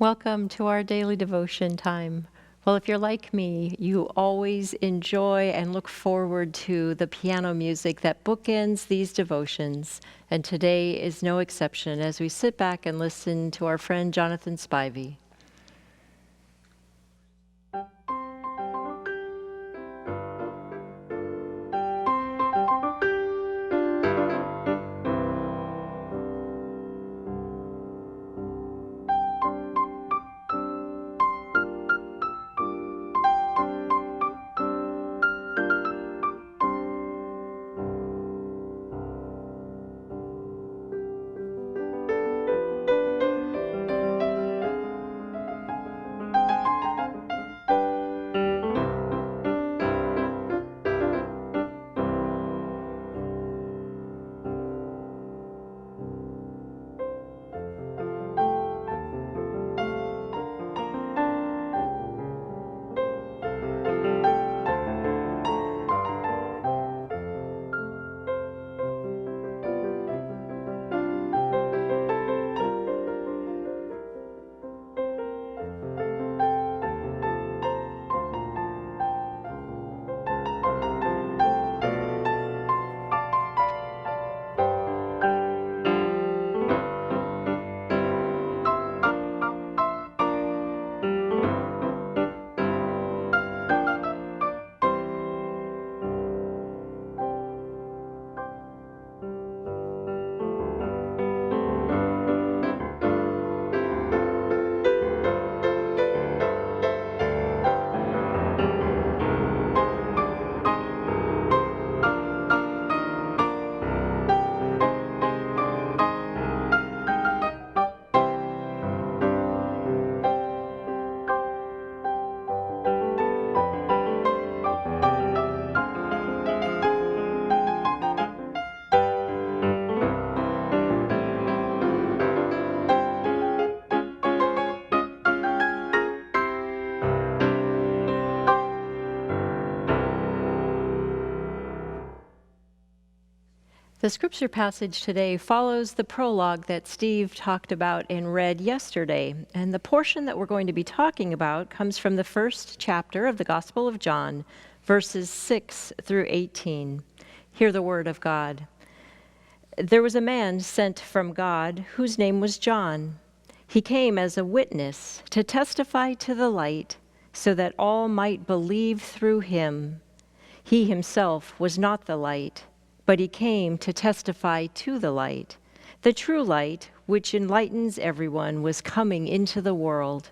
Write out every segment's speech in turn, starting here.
Welcome to our daily devotion time. Well, if you're like me, you always enjoy and look forward to the piano music that bookends these devotions. And today is no exception as we sit back and listen to our friend Jonathan Spivey. The scripture passage today follows the prologue that Steve talked about and read yesterday. And the portion that we're going to be talking about comes from the first chapter of the Gospel of John, verses 6 through 18. Hear the word of God. There was a man sent from God whose name was John. He came as a witness to testify to the light so that all might believe through him. He himself was not the light, but he came to testify to the light. The true light, which enlightens everyone, was coming into the world.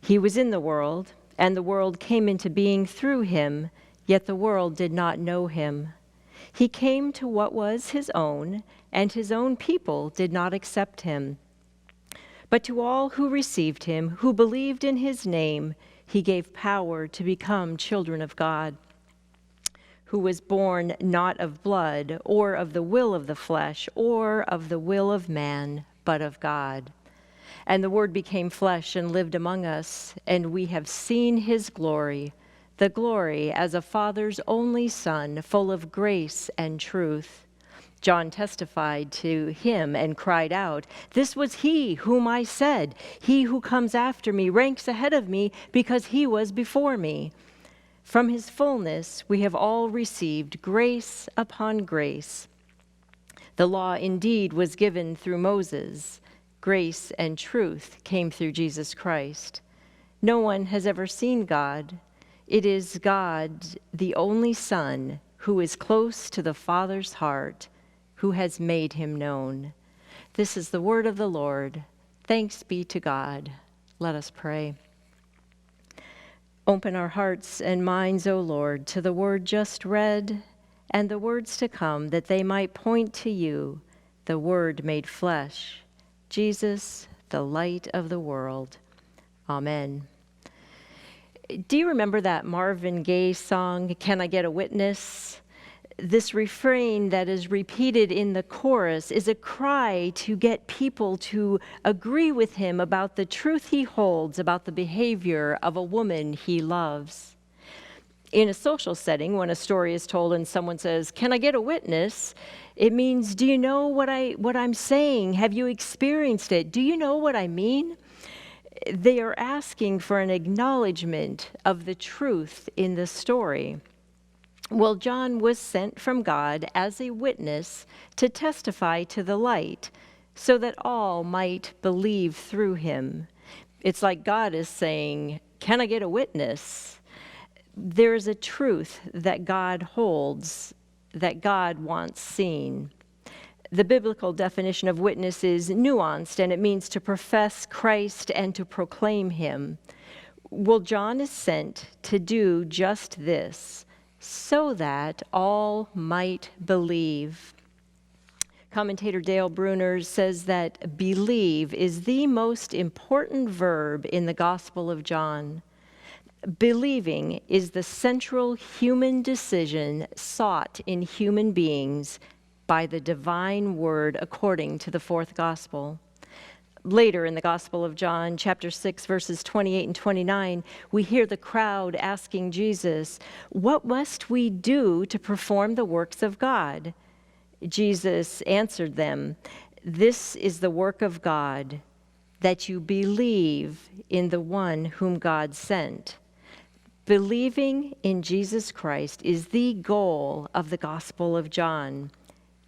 He was in the world, and the world came into being through him, yet the world did not know him. He came to what was his own, and his own people did not accept him. But to all who received him, who believed in his name, he gave power to become children of God, who was born not of blood, or of the will of the flesh, or of the will of man, but of God. And the Word became flesh and lived among us, and we have seen his glory, the glory as a Father's only Son, full of grace and truth. John testified to him and cried out, "This was he whom I said, 'He who comes after me ranks ahead of me because he was before me.' From his fullness we have all received grace upon grace. The law indeed was given through Moses. Grace and truth came through Jesus Christ. No one has ever seen God. It is God, the only Son, who is close to the Father's heart, who has made him known." This is the word of the Lord. Thanks be to God. Let us pray. Open our hearts and minds, O Lord, to the word just read and the words to come, that they might point to you, the Word made flesh, Jesus, the light of the world. Amen. Do you remember that Marvin Gaye song, "Can I Get a Witness"? This refrain that is repeated in the chorus is a cry to get people to agree with him about the truth he holds about the behavior of a woman he loves. In a social setting, when a story is told and someone says, "Can I get a witness?" it means, do you know what I'm saying? Have you experienced it? Do you know what I mean? They are asking for an acknowledgement of the truth in the story. Well, John was sent from God as a witness to testify to the light so that all might believe through him. It's like God is saying, can I get a witness? There is a truth that God holds, that God wants seen. The biblical definition of witness is nuanced, and it means to profess Christ and to proclaim him. Well, John is sent to do just this, so that all might believe. Commentator Dale Bruner says that believe is the most important verb in the Gospel of John. Believing is the central human decision sought in human beings by the divine word according to the fourth gospel. Later in the Gospel of John, chapter 6, verses 28 and 29, we hear the crowd asking Jesus, "What must we do to perform the works of God?" Jesus answered them, "This is the work of God, that you believe in the one whom God sent." Believing in Jesus Christ is the goal of the Gospel of John.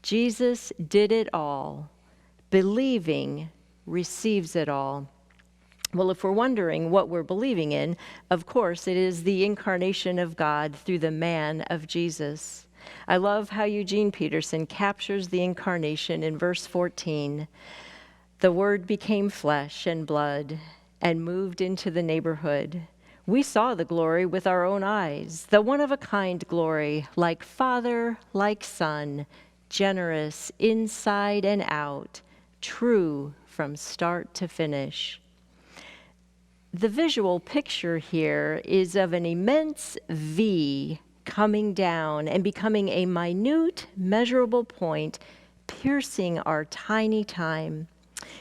Jesus did it all. Believing receives it all. Well, if we're wondering what we're believing in, of course, it is the incarnation of God through the man of Jesus. I love how Eugene Peterson captures the incarnation in verse 14. The Word became flesh and blood and moved into the neighborhood. We saw the glory with our own eyes, the one-of-a-kind glory, like Father, like Son, generous inside and out, true from start to finish. The visual picture here is of an immense V coming down and becoming a minute, measurable point, piercing our tiny time.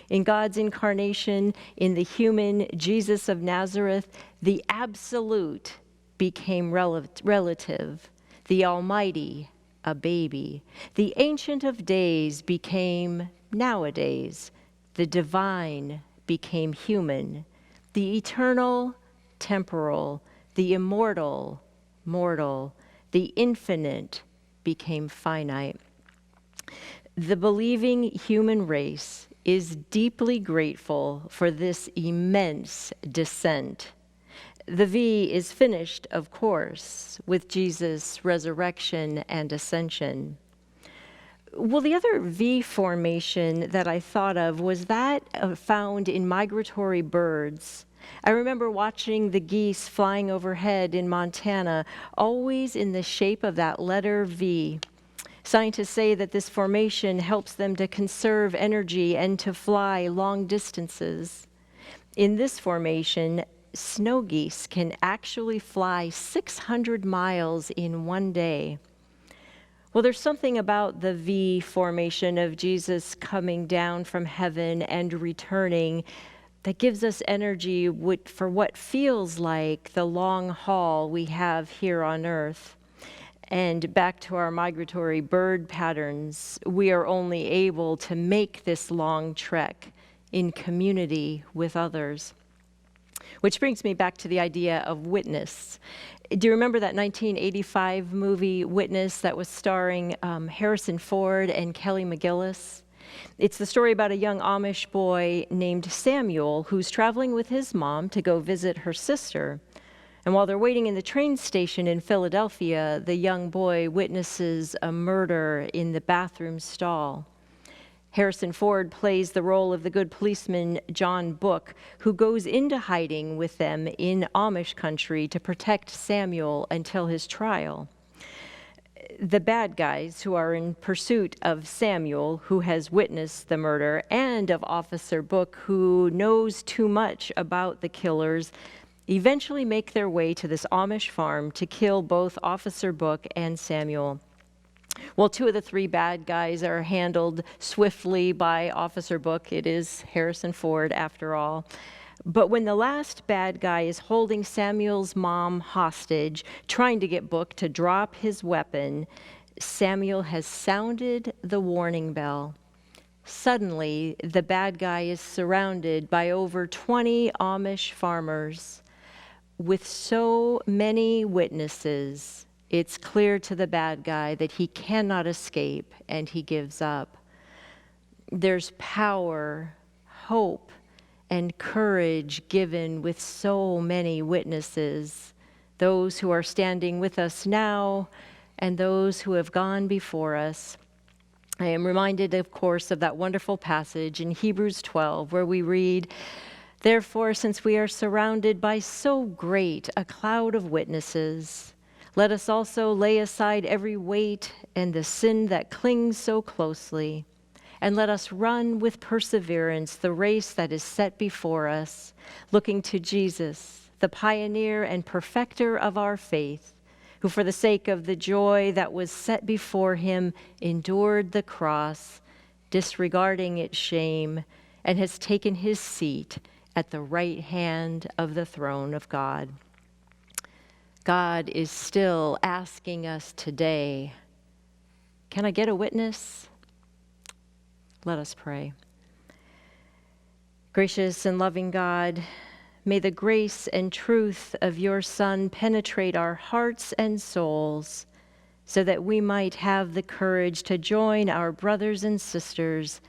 In God's incarnation, in the human Jesus of Nazareth, the absolute became relative, the Almighty a baby. The Ancient of Days became nowadays. The divine became human. The eternal, temporal. The immortal, mortal. The infinite became finite. The believing human race is deeply grateful for this immense descent. The V is finished, of course, with Jesus' resurrection and ascension. Well, the other V formation that I thought of was that found in migratory birds. I remember watching the geese flying overhead in Montana, always in the shape of that letter V. Scientists say that this formation helps them to conserve energy and to fly long distances. In this formation, snow geese can actually fly 600 miles in one day. Well, there's something about the V formation of Jesus coming down from heaven and returning that gives us energy for what feels like the long haul we have here on earth. And back to our migratory bird patterns, we are only able to make this long trek in community with others. Which brings me back to the idea of witness. Do you remember that 1985 movie, Witness, that was starring Harrison Ford and Kelly McGillis? It's the story about a young Amish boy named Samuel who's traveling with his mom to go visit her sister. And while they're waiting in the train station in Philadelphia, the young boy witnesses a murder in the bathroom stall. Harrison Ford plays the role of the good policeman John Book, who goes into hiding with them in Amish country to protect Samuel until his trial. The bad guys who are in pursuit of Samuel, who has witnessed the murder, and of Officer Book, who knows too much about the killers, eventually make their way to this Amish farm to kill both Officer Book and Samuel. Well, two of the three bad guys are handled swiftly by Officer Book. It is Harrison Ford, after all. But when the last bad guy is holding Samuel's mom hostage, trying to get Book to drop his weapon, Samuel has sounded the warning bell. Suddenly, the bad guy is surrounded by over 20 Amish farmers. With so many witnesses, it's clear to the bad guy that he cannot escape, and he gives up. There's power, hope, and courage given with so many witnesses, those who are standing with us now and those who have gone before us. I am reminded, of course, of that wonderful passage in Hebrews 12 where we read, "Therefore, since we are surrounded by so great a cloud of witnesses, let us also lay aside every weight and the sin that clings so closely, and let us run with perseverance the race that is set before us, looking to Jesus, the pioneer and perfecter of our faith, who for the sake of the joy that was set before him endured the cross, disregarding its shame, and has taken his seat at the right hand of the throne of God." God is still asking us today, can I get a witness? Let us pray. Gracious and loving God, may the grace and truth of your Son penetrate our hearts and souls so that we might have the courage to join our brothers and sisters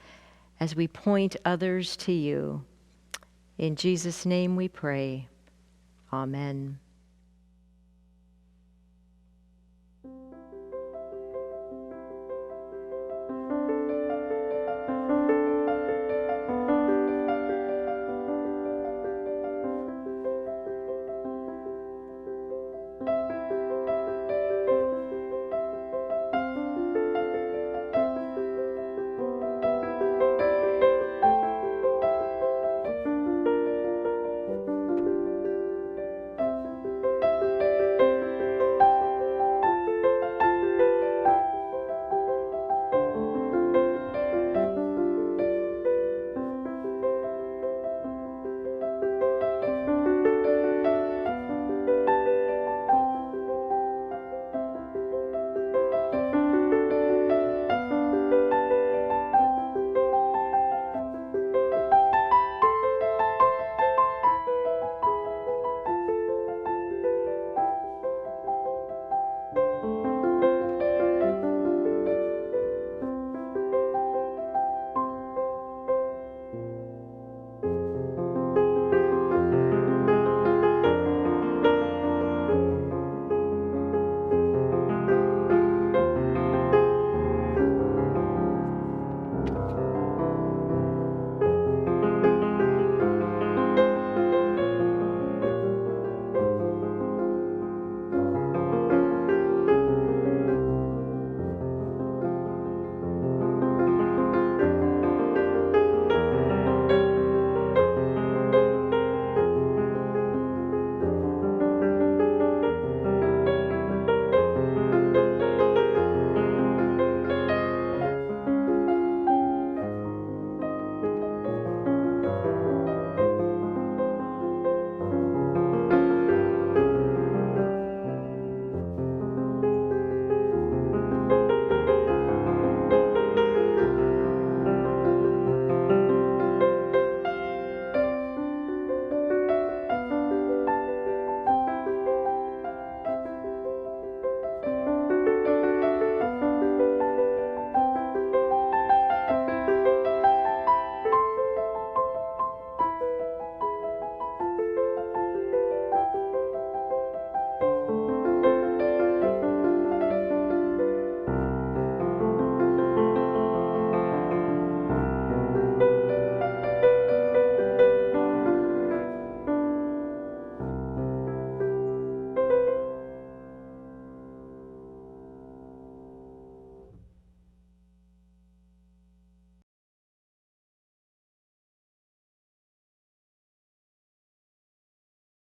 as we point others to you. In Jesus' name we pray. Amen.